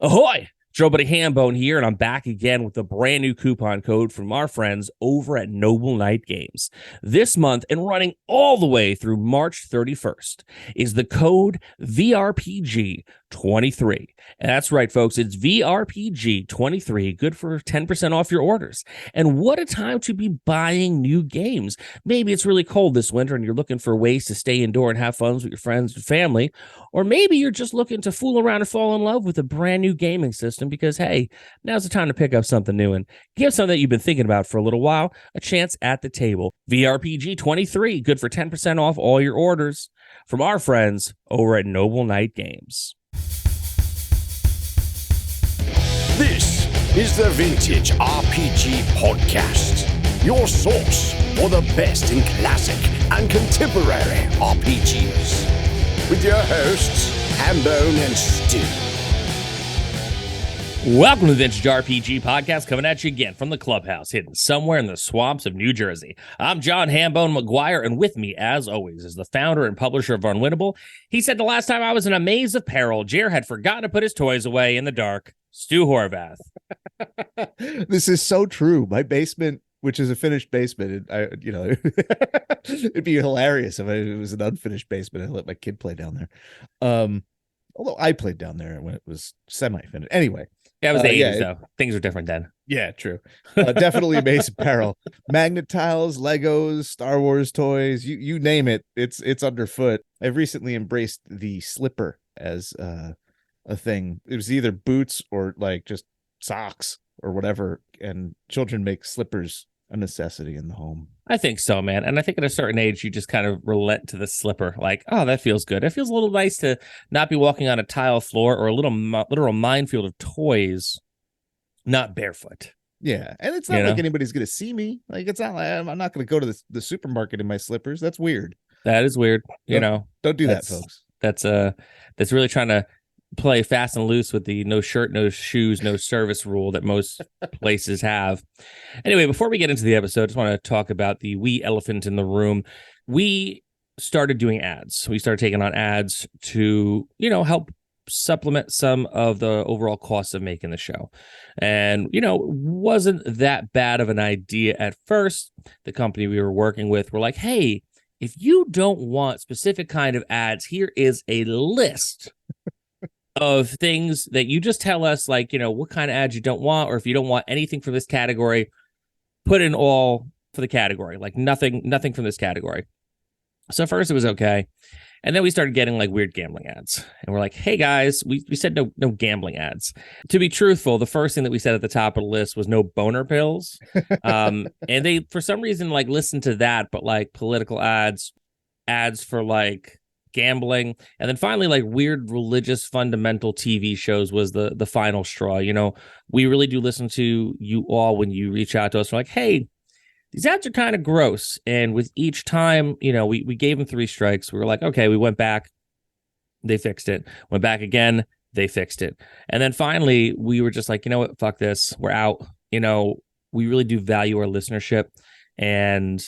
Ahoy! Joe Buddy Hambone here, and I'm back again with a brand new coupon code from our friends over at Noble Knight Games. This month, and running all the way through March 31st, is the code VRPG23. And that's right, folks, it's VRPG23, good for 10% off your orders. And what a time to be buying new games. Maybe it's really cold this winter and you're looking for ways to stay indoor and have fun with your friends and family. Or maybe you're just looking to fool around and fall in love with a brand new gaming system because, hey, now's the time to pick up something new and give something that you've been thinking about for a little while a chance at the table. VRPG23, good for 10% off all your orders from our friends over at Noble Knight Games. This is the Vintage RPG Podcast, your source for the best in classic and contemporary RPGs. With your hosts, Hambone and Stu. Welcome to the Vintage RPG Podcast, coming at you again from the clubhouse, hidden somewhere in the swamps of New Jersey. I'm John Hambone McGuire, and with me, as always, is the founder and publisher of Unwinnable. He said the last time I was in a Maze of Peril, Jer had forgotten to put his toys away in the dark. Stu Horvath. This is so true. My basement, which is a finished basement, it'd be hilarious if it was an unfinished basement and I let my kid play down there. Although I played down there when it was semi-finished. Anyway. Yeah, it was the 80s, though. Things were different then. Yeah, true. Definitely Maze of Peril. Magnet tiles, Legos, Star Wars toys, you name it, it's underfoot. I've recently embraced the slipper as a thing. It was either boots or like just socks or whatever, and children make slippers a necessity in the home. I think so, man. And I think at a certain age, you just kind of relent to the slipper. Like, oh, that feels good. It feels a little nice to not be walking on a tile floor or a literal minefield of toys, not barefoot. Yeah. And it's not like anybody's going to see me. Like, it's not like I'm not going to go to the supermarket in my slippers. That's weird. That is weird. Don't do that, folks. That's really trying to play fast and loose with the no shirt, no shoes, no service rule that most places have. Anyway, before we get into the episode, I just want to talk about the wee elephant in the room. We started doing ads. We started taking on ads to, help supplement some of the overall costs of making the show. And, wasn't that bad of an idea at first. The company we were working with were like, hey, if you don't want specific kind of ads, here is a list of things that you just tell us, like, what kind of ads you don't want, or if you don't want anything from this category, put in all for the category, like nothing from this category. So first it was okay. And then we started getting like weird gambling ads. And we're like, hey guys, we said no gambling ads. To be truthful, the first thing that we said at the top of the list was no boner pills. And they, for some reason, like listened to that, but like political ads for like gambling, and then finally like weird religious fundamental TV shows was the final straw. We really do listen to you all when you reach out to us. We're like, hey, these ads are kind of gross. And with each time, we gave them 3 strikes. We were like, okay, we went back, they fixed it, went back again, they fixed it. And then finally we were just like, you know what, fuck this, we're out. We really do value our listenership, and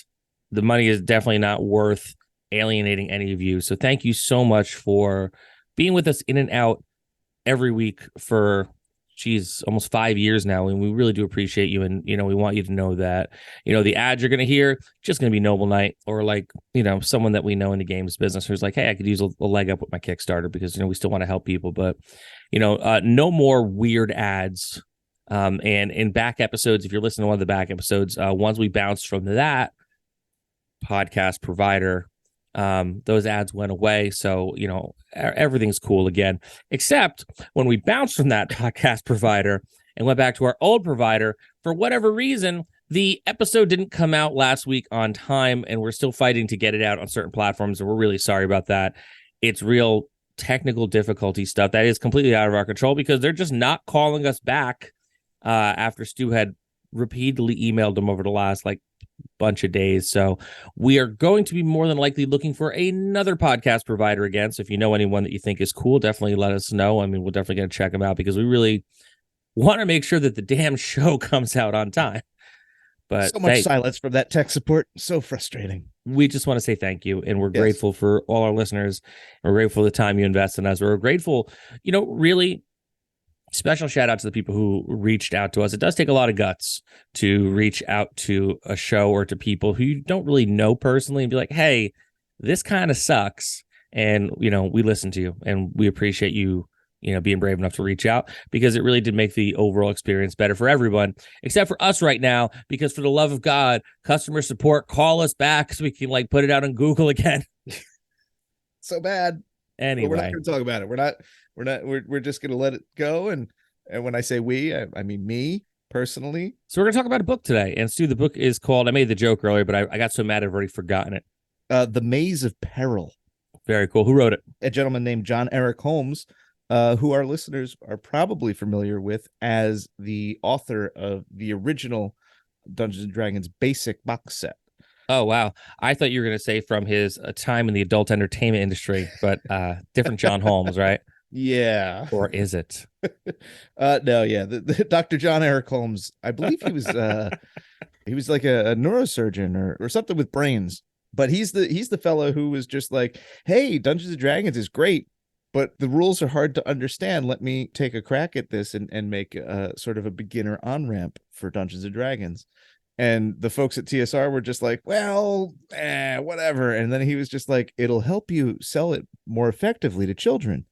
the money is definitely not worth alienating any of you. So thank you so much for being with us in and out every week for almost 5 years now, and we really do appreciate you. And we want you to know that the ads you're going to hear just going to be Noble Knight, or like someone that we know in the games business who's like, hey, I could use a leg up with my Kickstarter, because we still want to help people. But no more weird ads. And in back episodes, if you're listening to one of the back episodes, once we bounced from that podcast provider, those ads went away. So, everything's cool again, except when we bounced from that podcast provider and went back to our old provider, for whatever reason, the episode didn't come out last week on time, and we're still fighting to get it out on certain platforms. And we're really sorry about that. It's real technical difficulty stuff that is completely out of our control, because they're just not calling us back after Stu had repeatedly emailed them over the last bunch of days. So we are going to be more than likely looking for another podcast provider again. So if you know anyone that you think is cool, definitely let us know. I mean, we're definitely going to check them out, because we really want to make sure that the damn show comes out on time. But so much silence from that tech support. So frustrating. We just want to say thank you. And we're grateful for all our listeners. We're grateful for the time you invest in us. We're grateful, really Special shout out to the people who reached out to us. It does take a lot of guts to reach out to a show or to people who you don't really know personally and be like, hey, this kind of sucks. And, we listen to you and we appreciate you, being brave enough to reach out, because it really did make the overall experience better for everyone, except for us right now, because for the love of God, customer support, call us back so we can put it out on Google again. So bad. Anyway, but we're not going to talk about it. We're just going to let it go. And when I say we, I mean me personally. So we're going to talk about a book today. And Stu, the book is called, I made the joke earlier, but I got so mad I've already forgotten it. The Maze of Peril. Very cool. Who wrote it? A gentleman named John Eric Holmes, who our listeners are probably familiar with as the author of the original Dungeons and Dragons basic box set. Oh, wow. I thought you were going to say from his time in the adult entertainment industry, but different John Holmes, right? Yeah. Or is it? No, yeah. The Dr. John Eric Holmes, I believe he was like a neurosurgeon or something with brains. But he's the fellow who was just like, hey, Dungeons and Dragons is great, but the rules are hard to understand. Let me take a crack at this and make a sort of a beginner on-ramp for Dungeons and Dragons. And the folks at TSR were just like, well, whatever. And then he was just like, it'll help you sell it more effectively to children.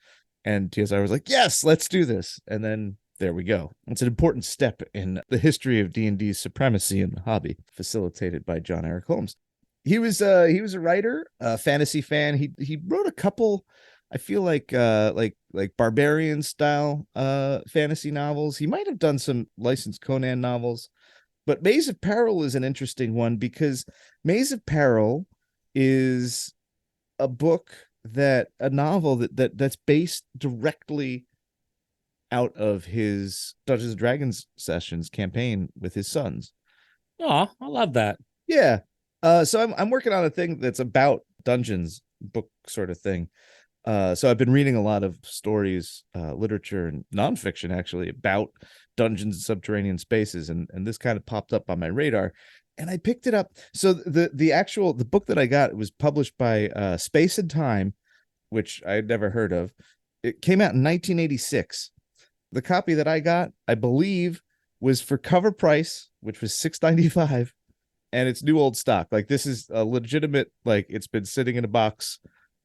And TSR was like, yes, let's do this. And then there we go. It's an important step in the history of D&D's supremacy in the hobby, facilitated by John Eric Holmes. He was a writer, a fantasy fan. He wrote a couple, I feel like barbarian style fantasy novels. He might have done some licensed Conan novels. But Maze of Peril is an interesting one because Maze of Peril is a novel that's based directly out of his Dungeons and Dragons sessions campaign with his sons. Oh, I love that. Yeah. So I'm working on a thing that's about dungeons, book sort of thing. So I've been reading a lot of stories, literature and nonfiction actually about dungeons and subterranean spaces, and this kind of popped up on my radar, and I picked it up. So the book that I got was published by Space and Time, which I had never heard of. It came out in 1986. The copy that I got, I believe, was for cover price, which was $6.95, and it's new old stock. Like, this is a legitimate, it's been sitting in a box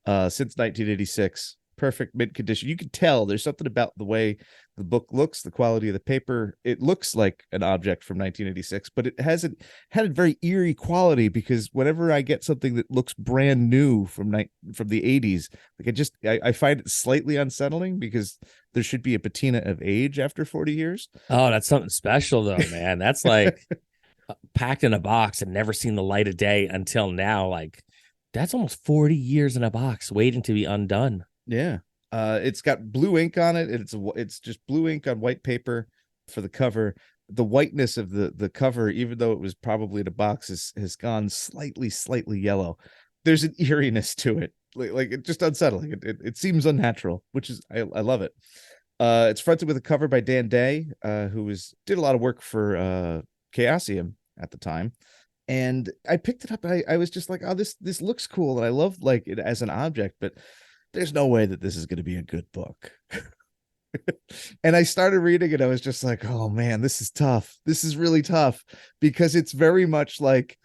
since 1986. Perfect mint condition. You can tell there's something about the way the book looks, the quality of the paper. It looks like an object from 1986, but it had a very eerie quality, because whenever I get something that looks brand new from the 80s, I find it slightly unsettling, because there should be a patina of age after 40 years. Oh, that's something special though, man. That's like packed in a box and never seen the light of day until now. Like, that's almost 40 years in a box waiting to be undone. Yeah. It's got blue ink on it. It's just blue ink on white paper for the cover. The whiteness of the cover, even though it was probably in a box, has gone slightly yellow. There's an eeriness to it. Like it's just unsettling. It seems unnatural, which is, I love it. It's fronted with a cover by Dan Day, who did a lot of work for Chaosium at the time. And I picked it up. I was just like, oh, this looks cool. And I love it as an object, but there's no way that this is going to be a good book. And I started reading it. I was just like, oh man, this is tough. This is really tough, because it's very much like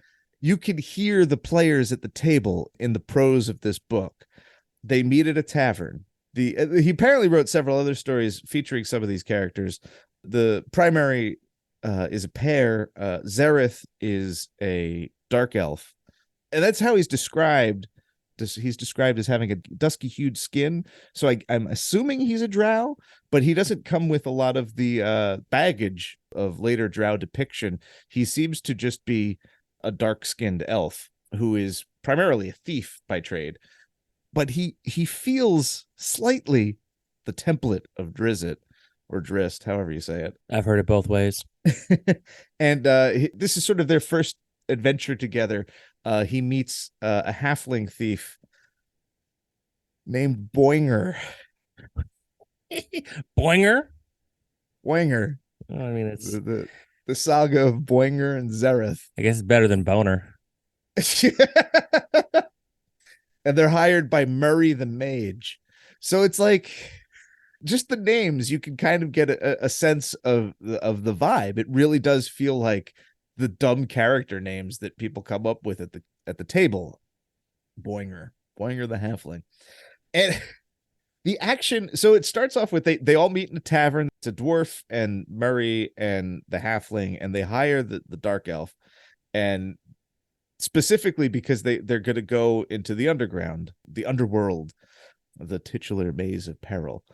you can hear the players at the table in the prose of this book. They meet at a tavern. He apparently wrote several other stories featuring some of these characters. The primary is a pair. Zareth is a dark elf, and that's how he's described. He's described as having a dusky hued skin. So I'm assuming he's a drow, but he doesn't come with a lot of the baggage of later drow depiction. He seems to just be a dark skinned elf who is primarily a thief by trade, but he feels slightly the template of Drizzt, or Drist, however you say it. I've heard it both ways. And this is sort of their first adventure together. He meets a halfling thief named Boinger. Boinger? Boinger. I mean, it's the saga of Boinger and Zareth. I guess it's better than Boner. And they're hired by Murray the Mage. So it's like, just the names, you can kind of get a sense of the vibe. It really does feel like the dumb character names that people come up with at the table. Boinger the halfling. And the action, so it starts off with they all meet in a tavern. It's a dwarf and Murray and the halfling, and they hire the dark elf, and specifically because they're going to go into the underground, the underworld, the titular Maze of Peril.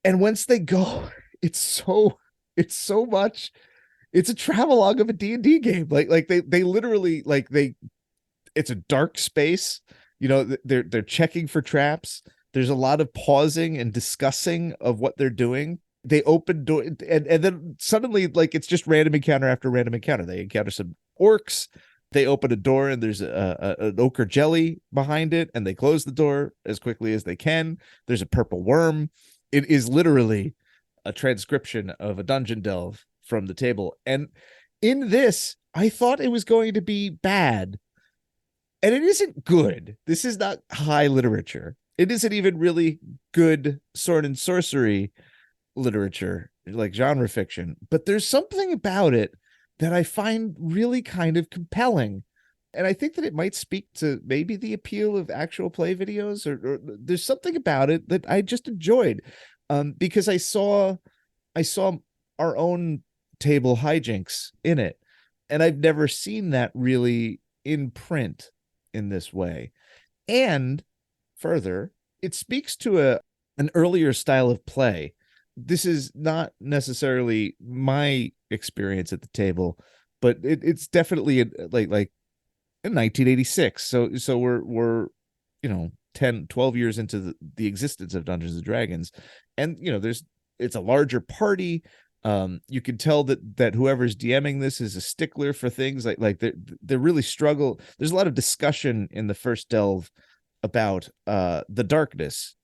And once they go, it's so much. It's a travelogue of a D&D game. Like they literally it's a dark space. You know, they're checking for traps. There's a lot of pausing and discussing of what they're doing. They open door, and then suddenly, like, it's just random encounter after random encounter. They encounter some orcs. They open a door and there's an ochre jelly behind it, and they close the door as quickly as they can. There's a purple worm. It is literally a transcription of a dungeon delve from the table. And in this, I thought it was going to be bad. And it isn't good. This is not high literature. It isn't even really good sword and sorcery literature, like genre fiction. But there's something about it that I find really kind of compelling. And I think that it might speak to maybe the appeal of actual play videos, or there's something about it that I just enjoyed. Because I saw our own table hijinks in it. And I've never seen that really in print in this way. And further, it speaks to an earlier style of play. This is not necessarily my experience at the table, but it's definitely like in 1986. So we're 10, 12 years into the existence of Dungeons and Dragons, and it's a larger party. You can tell that whoever's DMing this is a stickler for things like they really struggle. There's a lot of discussion in the first delve about the darkness.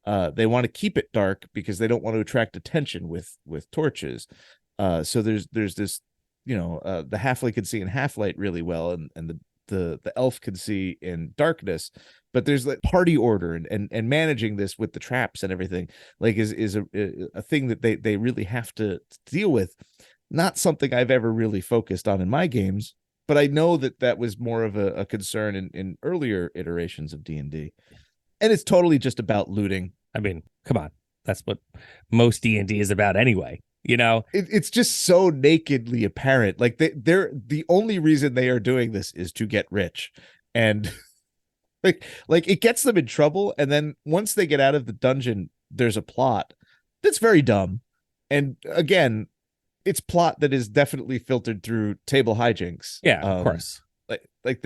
They want to keep it dark because they don't want to attract attention with torches. So there's this, the halfling can see in half light really well, and the elf can see in darkness. But there's like party order and managing this with the traps and everything, like is a thing that they really have to deal with. Not something I've ever really focused on in my games, but I know that was more of a concern in earlier iterations of D&D. And it's totally just about looting. I mean, come on. That's what most D&D is about anyway. It's just so nakedly apparent. Like they're the only reason they are doing this is to get rich. And like it gets them in trouble, and then once they get out of the dungeon, there's a plot that's very dumb. And again, it's plot that is definitely filtered through table hijinks. Yeah, of course. Like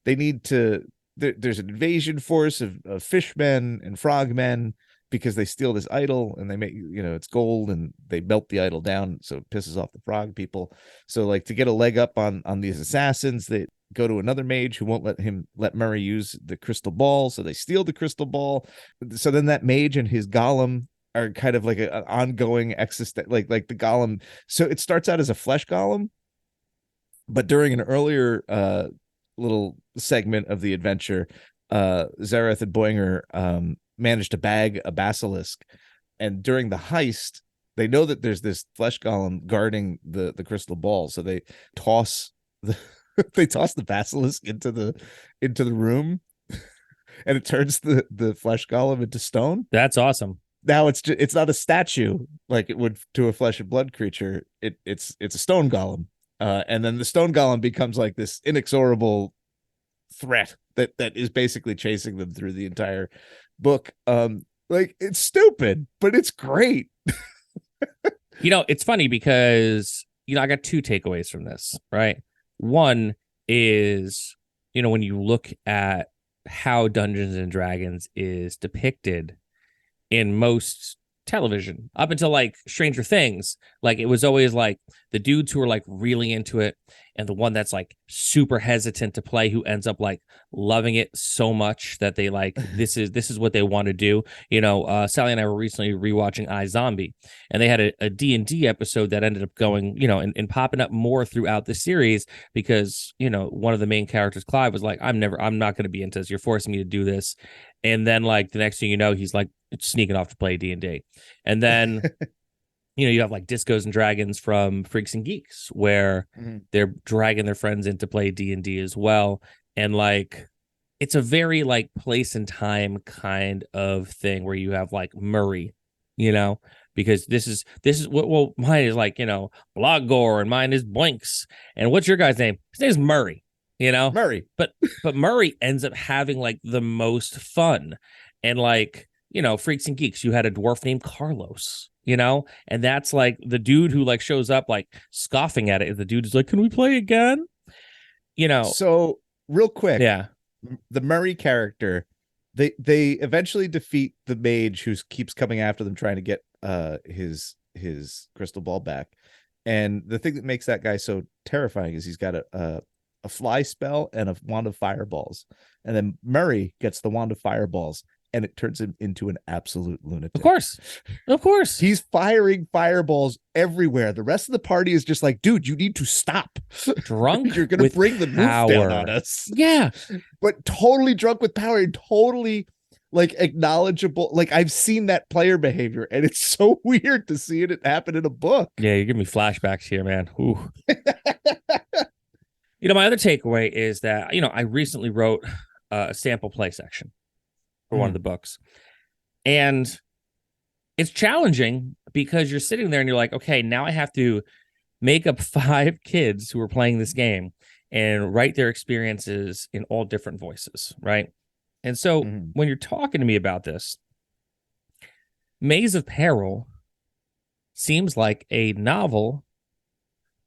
they need to. There's an invasion force of fishmen and frogmen because they steal this idol, and they make it's gold, and they melt the idol down, so it pisses off the frog people. So like to get a leg up on these assassins, they go to another mage who won't let Murray use the crystal ball, so they steal the crystal ball. So then that mage and his golem are kind of like an ongoing existence, like the golem. So it starts out as a flesh golem, but during an earlier little segment of the adventure, Zareth and Boinger managed to bag a basilisk, and during the heist they know that there's this flesh golem guarding the crystal ball, so they toss the basilisk into the room, and it turns the flesh golem into stone. That's awesome. Now it's not a statue like it would to a flesh and blood creature. It's a stone golem, and then the stone golem becomes like this inexorable threat that is basically chasing them through the entire book. Like, it's stupid, but it's great. It's funny because I got two takeaways from this, right? One is, when you look at how Dungeons and Dragons is depicted in most television up until like Stranger Things, like it was always like the dudes who are like really into it and the one that's like super hesitant to play who ends up like loving it so much that they like this is what they want to do. Sally and I were recently rewatching iZombie, and they had a D&D episode that ended up going and popping up more throughout the series because one of the main characters, Clive, was like, I'm not going to be into this, you're forcing me to do this. And then like the next thing you know, he's like sneaking off to play D&D. And then you have like Discos and Dragons from Freaks and Geeks, where they're dragging their friends in to play D&D as well. And like, it's a very like place and time kind of thing where you have like Murray, because this is well, mine is like, Blogore, and mine is Blinks. And what's your guy's name? His name is Murray, Murray. But Murray ends up having like the most fun. And like, Freaks and Geeks, you had a dwarf named Carlos, and that's like the dude who like shows up like scoffing at it. The dude is like, can we play again? So real quick. Yeah. The Murray character, they eventually defeat the mage who keeps coming after them, trying to get his crystal ball back. And the thing that makes that guy so terrifying is he's got a fly spell and a wand of fireballs. And then Murray gets the wand of fireballs, and it turns him into an absolute lunatic. Of course. He's firing fireballs everywhere. The rest of the party is just like, dude, you need to stop. Drunk. You're going to bring the roof down on us. Yeah. But totally drunk with power and totally like acknowledgeable. Like I've seen that player behavior, and it's so weird to see it happen in a book. Yeah, you give me flashbacks here, man. Ooh. My other takeaway is that, I recently wrote a sample play section for one of the books. And it's challenging because you're sitting there and you're like, okay, now I have to make up 5 kids who are playing this game and write their experiences in all different voices, right? And so when you're talking to me about this, Maze of Peril seems like a novel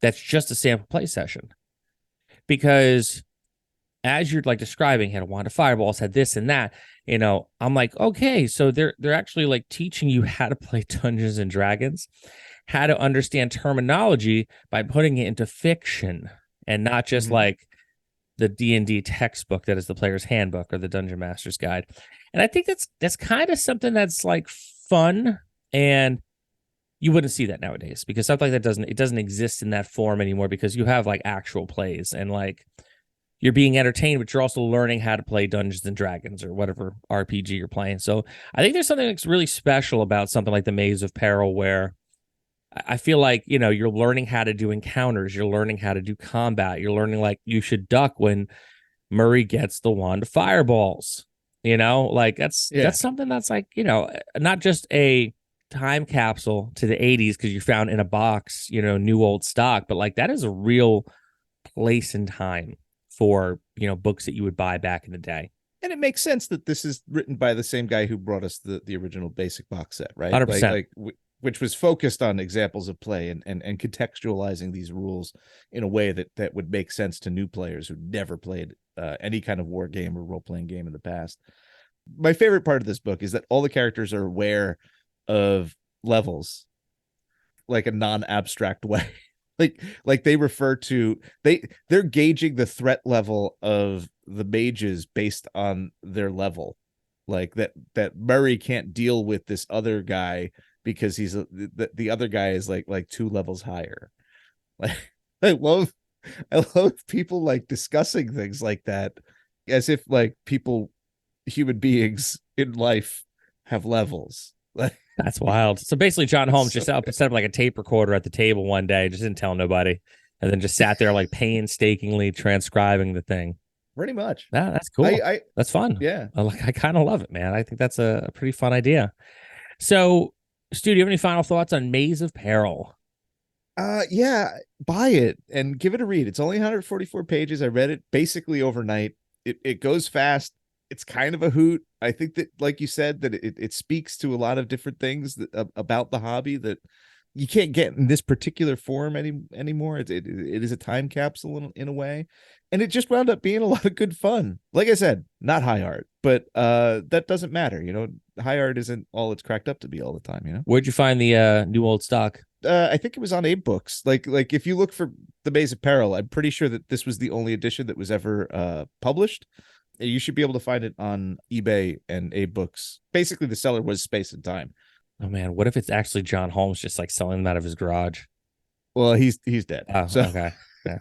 that's just a sample play session. Because as you're like describing, had a wand of fireballs, had this and that, I'm like, okay, so they're actually like teaching you how to play Dungeons and Dragons, how to understand terminology by putting it into fiction and not just like the D&D textbook that is the player's handbook or the Dungeon Master's Guide. And I think that's kind of something that's like fun, and you wouldn't see that nowadays because something like that doesn't exist in that form anymore, because you have like actual plays and like you're being entertained, but you're also learning how to play Dungeons and Dragons or whatever RPG you're playing. So I think there's something that's really special about something like the Maze of Peril, where I feel like, you're learning how to do encounters. You're learning how to do combat. You're learning like you should duck when Murray gets the wand of fireballs, like that's something that's like, not just a time capsule to the 80s because you found in a box, new old stock, but like that is a real place and time for, books that you would buy back in the day. And it makes sense that this is written by the same guy who brought us the original basic box set, right? 100%. Which was focused on examples of play and contextualizing these rules in a way that would make sense to new players who never played any kind of war game or role-playing game in the past. My favorite part of this book is that all the characters are aware of levels like a non-abstract way. like they refer to, they're gauging the threat level of the mages based on their level. Like that Murray can't deal with this other guy because the other guy is like 2 levels higher. Like I love people like discussing things like that as if like human beings in life have levels. Like that's wild. So basically John Holmes just set up like a tape recorder at the table one day, just didn't tell nobody, and then just sat there like painstakingly transcribing the thing. Pretty much. Yeah, that's cool. That's fun. Yeah. I kind of love it, man. I think that's a pretty fun idea. So, Stu, do you have any final thoughts on Maze of Peril? Yeah, buy it and give it a read. It's only 144 pages. I read it basically overnight. It goes fast. It's kind of a hoot. I think that, like you said, that it speaks to a lot of different things about the hobby that you can't get in this particular form anymore. It is a time capsule in a way, and it just wound up being a lot of good fun. Like I said, not high art, but that doesn't matter. High art isn't all it's cracked up to be all the time. Where'd you find the new old stock? I think it was on Abe Books. Like if you look for the Maze of Peril, I'm pretty sure that this was the only edition that was ever published. You should be able to find it on eBay and Abe Books. Basically, the seller was Space and Time. Oh man, what if it's actually John Holmes just like selling them out of his garage? Well, he's dead. Oh, so. Okay. Yeah.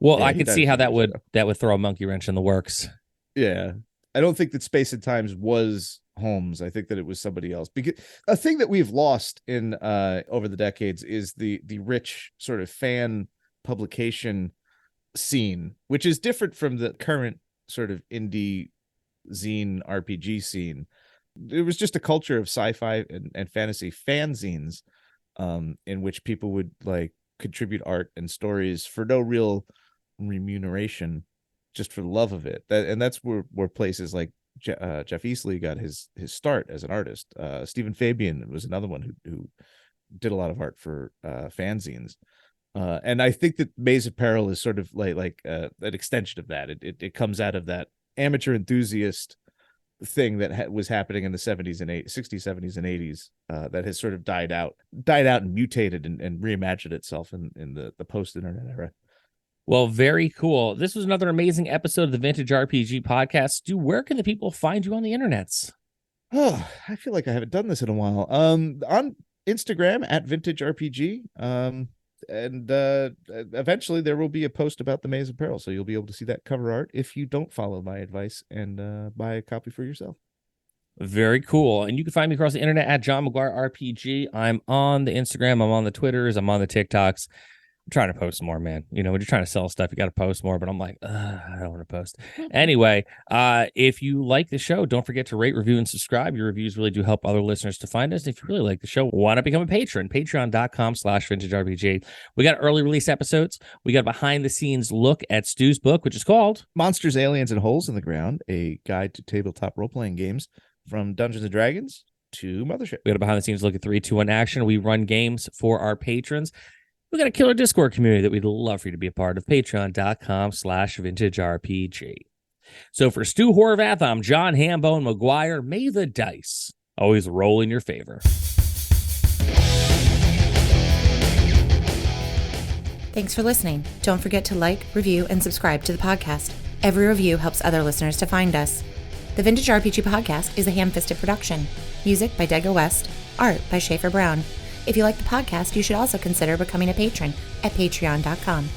Well, Yeah, I could see how that would throw a monkey wrench in the works. Yeah. I don't think that Space and Times was Holmes. I think that it was somebody else. Because a thing that we've lost in over the decades is the rich sort of fan publication scene, which is different from the current sort of indie zine RPG scene. It was just a culture of sci-fi and fantasy fanzines, in which people would like contribute art and stories for no real remuneration, just for the love of it. That's where places like Jeff Easley got his start as an artist. Stephen Fabian was another one who did a lot of art for fanzines. And I think that Maze of Peril is sort of like an extension of that. It comes out of that amateur enthusiast thing that was happening in the 70s and 60s, 70s, and 80s that has sort of died out and mutated and reimagined itself in the post-internet era. Well, very cool. This was another amazing episode of the Vintage RPG Podcast. Stu, where can the people find you on the internets? Oh, I feel like I haven't done this in a while. On Instagram at Vintage RPG. And eventually there will be a post about the Maze of Peril, so you'll be able to see that cover art if you don't follow my advice and buy a copy for yourself. Very cool. And you can find me across the internet at John McGuire RPG. I'm on the Instagram, I'm on the Twitters, I'm on the TikToks. I'm trying to post more, man. You know, when you're trying to sell stuff, you got to post more, but I'm like, I don't want to post. Anyway, if you like the show, don't forget to rate, review, and subscribe. Your reviews really do help other listeners to find us. If you really like the show, why not become a patron? Patreon.com/vintagerpg. We got early release episodes. We got a behind the scenes look at Stu's book, which is called Monsters, Aliens, and Holes in the Ground, a guide to tabletop role-playing games from Dungeons & Dragons to Mothership. We got a behind the scenes look at 3, 2, 1 action. We run games for our patrons. We got a killer Discord community that we'd love for you to be a part of. Patreon.com/vintagerpg. So for Stu Horvath, I'm John Hambone McGuire. May the dice always roll in your favor. Thanks for listening. Don't forget to like, review, and subscribe to the podcast. Every review helps other listeners to find us. The Vintage RPG Podcast is a ham-fisted production. Music by Dega West. Art by Schaefer Brown. If you like the podcast, you should also consider becoming a patron at patreon.com.